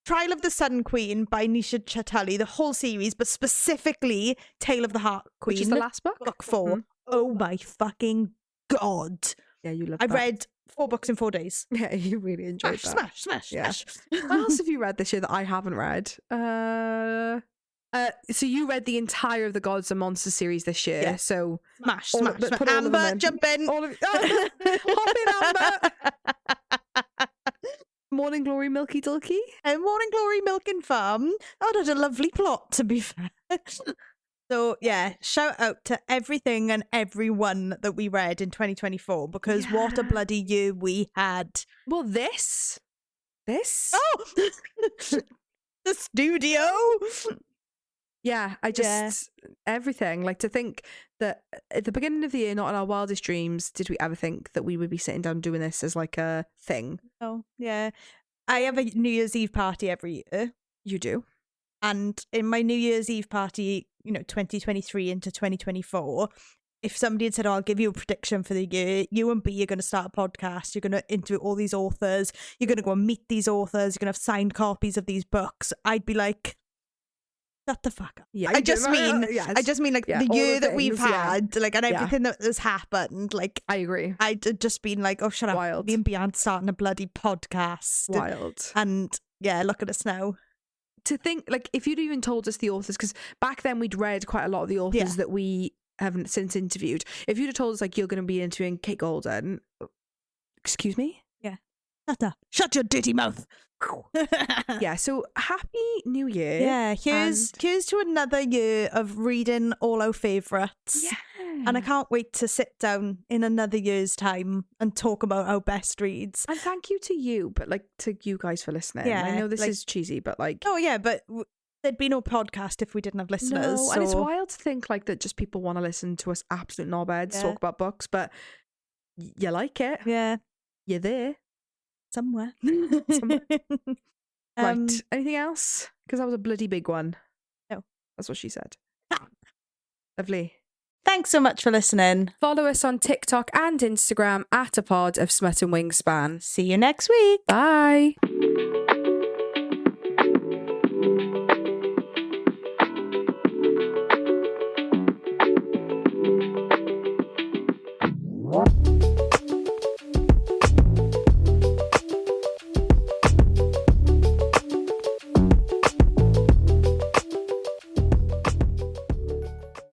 Trial of the Sun Queen by Nisha Tully, the whole series, but specifically Tale of the Heart Queen. Which is the last book? Book 4. Oh my fucking God. Yeah, you love I that. read 4 books in 4 days. Yeah, you really enjoyed that. Smash. What else have you read this year that I haven't read? So you read the entire of the Gods and Monsters series this year. Yeah. So Smash. Put all of them Amber, in. jump in. All of hop in, Amber. Morning Glory, Milky Dulky. Morning Glory, Milk and Farm. Oh, that's a lovely plot, to be fair. So, yeah, shout out to everything and everyone that we read in 2024, because what a bloody year we had. Well, this. Oh! The studio! Yeah, everything. Like, to think that at the beginning of the year, not in our wildest dreams, did we ever think that we would be sitting down doing this as like a thing. Oh, yeah. I have a New Year's Eve party every year. You do? And in my New Year's Eve party, 2023 into 2024, if somebody had said, I'll give you a prediction for the year, you and B are going to start a podcast, you're going to interview all these authors, you're going to go and meet these authors, you're going to have signed copies of these books, I'd be like, shut the fuck up. Yeah, I just mean the year that we've had, like, and everything that has happened, like, I agree. I'd just been like, oh, shut up. Wild. Me and Beyond starting a bloody podcast. Wild. And yeah, look at us now. To think, like, if you'd even told us the authors, because back then we'd read quite a lot of the authors that we haven't since interviewed. If you'd have told us, like, you're going to be interviewing Kate Golden, excuse me? Yeah. Shut your dirty mouth. Yeah, so happy New Year. Yeah, here's to another year of reading all our favourites. Yeah. And I can't wait to sit down in another year's time and talk about our best reads. And thank you to you, but like to you guys for listening. Yeah, I know this is cheesy, but like... Oh yeah, but there'd be no podcast if we didn't have listeners. No, and it's wild to think like that just people want to listen to us absolute knobheads talk about books, but you like it. Yeah. You're there. Somewhere. Right. Anything else? Because that was a bloody big one. No. That's what she said. Lovely. Thanks so much for listening. Follow us on TikTok and Instagram @apod of Smut and Wingspan. See you next week. Bye.